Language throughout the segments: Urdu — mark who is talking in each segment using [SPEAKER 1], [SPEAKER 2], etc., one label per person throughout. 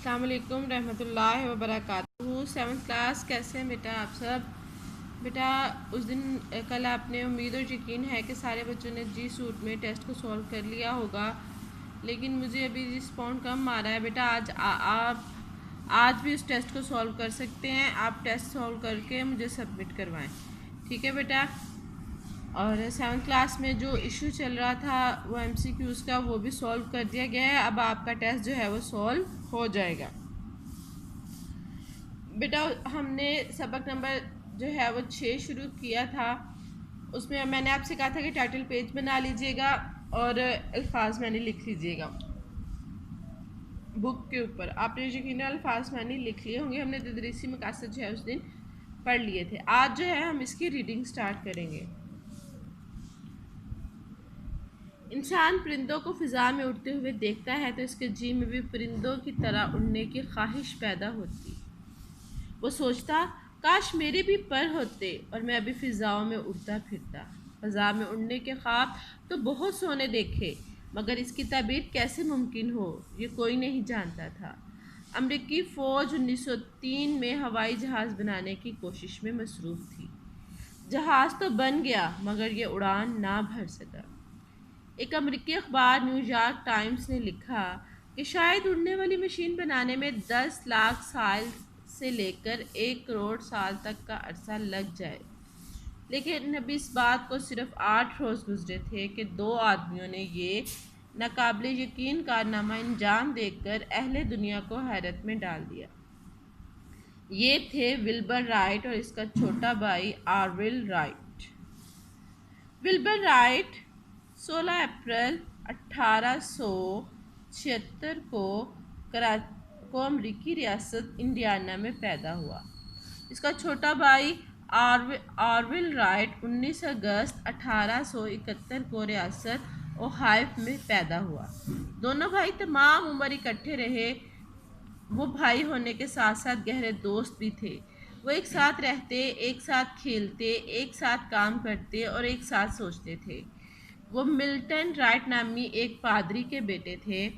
[SPEAKER 1] السلام علیکم رحمۃ اللہ وبرکاتہ۔ 7th کلاس، کیسے ہیں بیٹا آپ سب؟ بیٹا اس دن کل آپ نے امید اور یقین ہے کہ سارے بچوں نے جی سوٹ میں ٹیسٹ کو سولو کر لیا ہوگا، لیکن مجھے ابھی رسپونڈ کم آ رہا ہے۔ بیٹا آپ آج بھی اس ٹیسٹ کو سولو کر سکتے ہیں، آپ ٹیسٹ سولو کر کے مجھے سبمٹ کروائیں، ٹھیک ہے بیٹا؟ اور 7th کلاس میں جو ایشو چل رہا تھا وہ MCQs کا، وہ بھی سولو کر دیا گیا ہے۔ اب آپ کا ٹیسٹ جو ہے وہ سولو ہو جائے گا۔ بیٹا ہم نے سبق نمبر جو ہے وہ 6 شروع کیا تھا، اس میں نے آپ سے کہا تھا کہ ٹائٹل پیج بنا لیجئے گا اور الفاظ میں نے لکھ لیجئے گا بک کے اوپر۔ آپ نے یقیناً الفاظ میں نے لکھ لیے ہوں گے، ہم نے تدریسی مقاصد جو ہے اس دن پڑھ لیے تھے۔ آج جو ہے ہم اس کی ریڈنگ سٹارٹ کریں گے۔ انسان پرندوں کو فضا میں اڑتے ہوئے دیکھتا ہے تو اس کے جی میں بھی پرندوں کی طرح اڑنے کی خواہش پیدا ہوتی۔ وہ سوچتا کاش میرے بھی پر ہوتے اور میں ابھی فضاؤں میں اڑتا پھرتا۔ فضا میں اڑنے کے خواب تو بہت سونے دیکھے، مگر اس کی تعبیر کیسے ممکن ہو یہ کوئی نہیں جانتا تھا۔ امریکی فوج 1903 میں ہوائی جہاز بنانے کی کوشش میں مصروف تھی۔ جہاز تو بن گیا مگر یہ اڑان نہ بھر سکا۔ ایک امریکی اخبار نیو یارک ٹائمز نے لکھا کہ شاید اڑنے والی مشین بنانے میں 10 لاکھ سال سے لے کر 1 کروڑ سال تک کا عرصہ لگ جائے، لیکن ابھی اس بات کو صرف 8 روز گزرے تھے کہ 2 آدمیوں نے یہ ناقابل یقین کارنامہ انجام دے کر اہل دنیا کو حیرت میں ڈال دیا۔ یہ تھے ولبر رائٹ اور اس کا چھوٹا بھائی آرول رائٹ۔ ولبر رائٹ 16 اپریل 1876 کو امریکی ریاست انڈیانا میں پیدا ہوا۔ اس کا چھوٹا بھائی آرول رائٹ 19 اگست 1871 کو ریاست اوہایو میں پیدا ہوا۔ دونوں بھائی تمام عمر اکٹھے رہے۔ وہ بھائی ہونے کے ساتھ ساتھ گہرے دوست بھی تھے۔ وہ ایک ساتھ رہتے، ایک ساتھ کھیلتے، ایک ساتھ کام کرتے اور ایک ساتھ سوچتے تھے۔ وہ ملٹن رائٹ نامی ایک پادری کے بیٹے تھے۔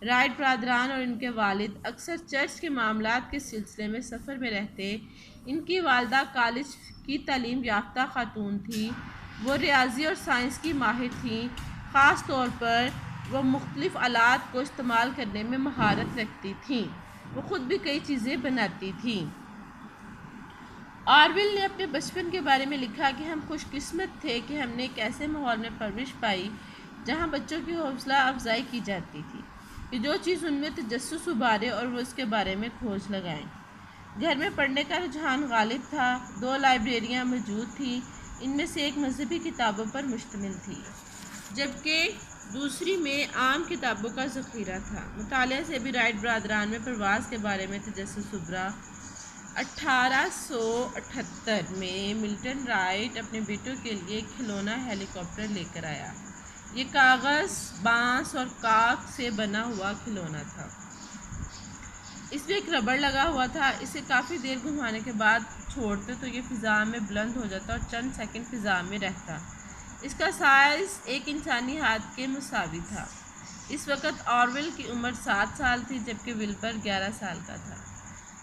[SPEAKER 1] رائٹ برادران اور ان کے والد اکثر چرچ کے معاملات کے سلسلے میں سفر میں رہتے۔ ان کی والدہ کالج کی تعلیم یافتہ خاتون تھیں۔ وہ ریاضی اور سائنس کی ماہر تھیں، خاص طور پر وہ مختلف آلات کو استعمال کرنے میں مہارت رکھتی تھیں۔ وہ خود بھی کئی چیزیں بناتی تھیں۔ آرول نے اپنے بچپن کے بارے میں لکھا کہ ہم خوش قسمت تھے کہ ہم نے ایک ایسے ماحول میں پرورش پائی جہاں بچوں کی حوصلہ افزائی کی جاتی تھی کہ جو چیز ان میں تجسس ابھارے اور وہ اس کے بارے میں کھوج لگائیں۔ گھر میں پڑھنے کا رجحان غالب تھا۔ 2 لائبریریاں موجود تھیں، ان میں سے ایک مذہبی کتابوں پر مشتمل تھی جبکہ دوسری میں عام کتابوں کا ذخیرہ تھا۔ مطالعے سے بھی رائٹ برادران میں پرواز کے بارے میں تجسس ابھرا۔ 1878 میں ملٹن رائٹ اپنے بیٹوں کے لیے ایک کھلونا ہیلی کاپٹر لے کر آیا۔ یہ کاغذ، بانس اور کاک سے بنا ہوا کھلونا تھا۔ اس میں ایک ربڑ لگا ہوا تھا۔ اسے کافی دیر گھمانے کے بعد چھوڑتے تو یہ فضا میں بلند ہو جاتا اور چند سیکنڈ فضا میں رہتا۔ اس کا سائز ایک انسانی ہاتھ کے مساوی تھا۔ اس وقت آرول کی عمر 7 سال تھی جبکہ ولبر 11 سال کا تھا۔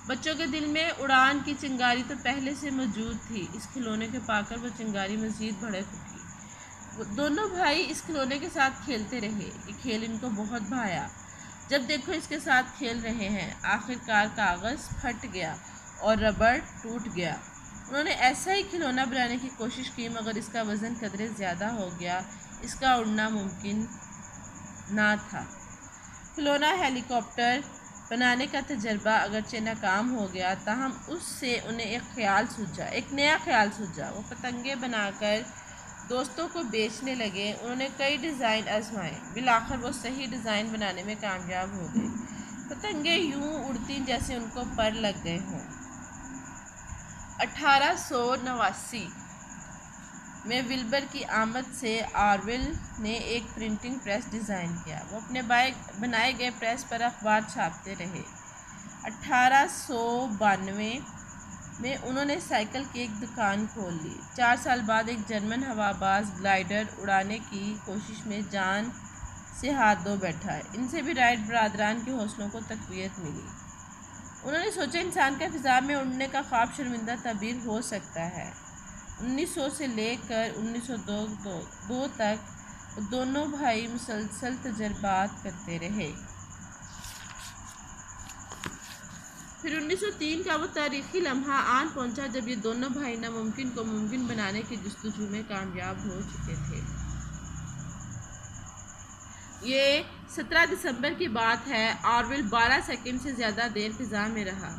[SPEAKER 1] بچوں کے دل میں اڑان کی چنگاری تو پہلے سے موجود تھی، اس کھلونے کو پا کر وہ چنگاری مزید بھڑک اٹھی۔ دونوں بھائی اس کھلونے کے ساتھ کھیلتے رہے۔ یہ کھیل ان کو بہت بھایا۔ جب دیکھو اس کے ساتھ کھیل رہے ہیں۔ آخر کار کاغذ پھٹ گیا اور ربڑ ٹوٹ گیا۔ انہوں نے ایسا ہی کھلونا بنانے کی کوشش کی مگر اس کا وزن قدرے زیادہ ہو گیا، اس کا اڑنا ممکن نہ تھا۔ کھلونا ہیلی کاپٹر بنانے کا تجربہ اگرچہ ناکام ہو گیا تاہم اس سے انہیں ایک نیا خیال سوجا۔ وہ پتنگیں بنا کر دوستوں کو بیچنے لگے۔ انہوں نے کئی ڈیزائن آزمائے، بالآخر وہ صحیح ڈیزائن بنانے میں کامیاب ہو گئے۔ پتنگیں یوں اڑتیں جیسے ان کو پر لگ گئے ہوں۔ 1889 میں ولبر کی آمد سے آرول نے ایک پرنٹنگ پریس ڈیزائن کیا۔ وہ اپنے بنائے گئے پریس پر اخبار چھاپتے رہے۔ 1892 میں انہوں نے سائیکل کی ایک دکان کھول لی۔ 4 سال بعد ایک جرمن ہوا باز گلائیڈر اڑانے کی کوشش میں جان سے ہاتھ دھو بیٹھا۔ ان سے بھی رائٹ برادران کے حوصلوں کو تقویت ملی۔ انہوں نے سوچا انسان کا فضا میں اڑنے کا خواب شرمندہ تعبیر ہو سکتا ہے۔ 1900 سے لے کر 1902 تک دونوں بھائی مسلسل تجربات کرتے رہے۔ پھر 1903 کا وہ تاریخی لمحہ آن پہنچا جب یہ دونوں بھائی ناممکن کو ممکن بنانے کی جستجو میں کامیاب ہو چکے تھے۔ یہ 17 دسمبر کی بات ہے۔ آرویل 12 سیکنڈ سے زیادہ دیر فضا میں رہا۔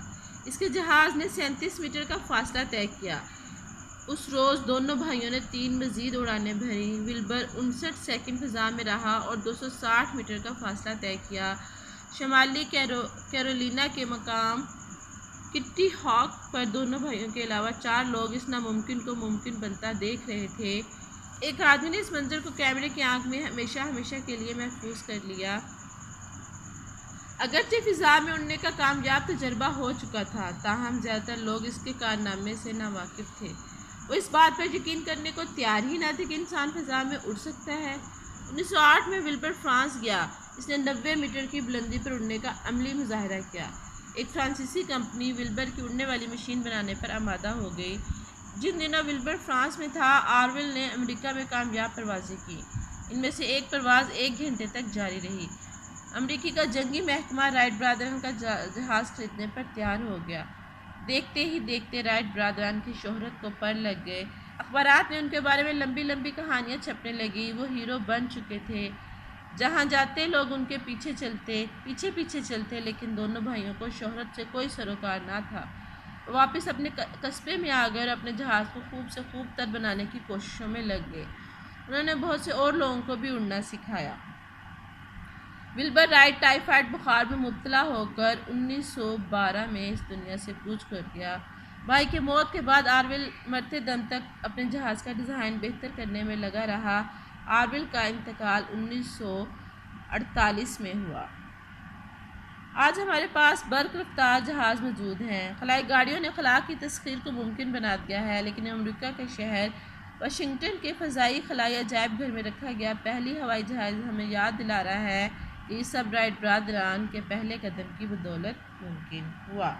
[SPEAKER 1] اس کے جہاز نے 37 میٹر کا فاصلہ طے کیا۔ اس روز دونوں بھائیوں نے 3 مزید اڑانیں بھریں۔ ولبر 59 سیکنڈ فضا میں رہا اور 260 میٹر کا فاصلہ طے کیا۔ شمالی کیرولینا کے مقام کٹی ہاک پر دونوں بھائیوں کے علاوہ 4 لوگ اس ناممکن کو ممکن بنتا دیکھ رہے تھے۔ ایک آدمی نے اس منظر کو کیمرے کی آنکھ میں ہمیشہ کے لیے محفوظ کر لیا۔ اگرچہ فضا میں اڑنے کا کامیاب تجربہ ہو چکا تھا، تاہم زیادہ تر لوگ اس کے کارنامے سے ناواقف تھے۔ وہ اس بات پر یقین کرنے کو تیار ہی نہ تھے کہ انسان فضا میں اڑ سکتا ہے۔ 1908 میں ولبر فرانس گیا۔ اس نے 90 میٹر کی بلندی پر اڑنے کا عملی مظاہرہ کیا۔ ایک فرانسیسی کمپنی ولبر کی اڑنے والی مشین بنانے پر آمادہ ہو گئی۔ جن دنوں ولبر فرانس میں تھا، آرویل نے امریکہ میں کامیاب پروازیں کی۔ ان میں سے ایک پرواز 1 گھنٹے تک جاری رہی۔ امریکی کا جنگی محکمہ رائٹ برادران کا جہاز خریدنے پر تیار ہو گیا۔ دیکھتے ہی دیکھتے رائٹ برادران کی شہرت کو پر لگ گئے۔ اخبارات میں ان کے بارے میں لمبی کہانیاں چھپنے لگیں۔ وہ ہیرو بن چکے تھے۔ جہاں جاتے لوگ ان کے پیچھے چلتے، لیکن دونوں بھائیوں کو شہرت سے کوئی سروکار نہ تھا۔ وہ واپس اپنے قصبے میں آ گئے اور اپنے جہاز کو خوب سے خوب تر بنانے کی کوششوں میں لگ گئے۔ انہوں نے بہت سے اور لوگوں کو بھی اڑنا سکھایا۔ ولبر رائٹ ٹائیفائڈ بخار میں مبتلا ہو کر 1912 میں اس دنیا سے کوچ کر گیا۔ بھائی کی موت کے بعد آرویل مرتے دم تک اپنے جہاز کا ڈیزائن بہتر کرنے میں لگا رہا۔ آرویل کا انتقال 1948 میں ہوا۔ آج ہمارے پاس برق رفتار جہاز موجود ہیں۔ خلائی گاڑیوں نے خلا کی تسخیر کو ممکن بنا دیا ہے، لیکن امریکہ کے شہر واشنگٹن کے فضائی خلائی عجائب گھر میں رکھا گیا پہلی ہوائی جہاز ہمیں یاد دلا رہا ہے کہ یہ سب رائٹ برادران کے پہلے قدم کی بدولت ممکن ہوا۔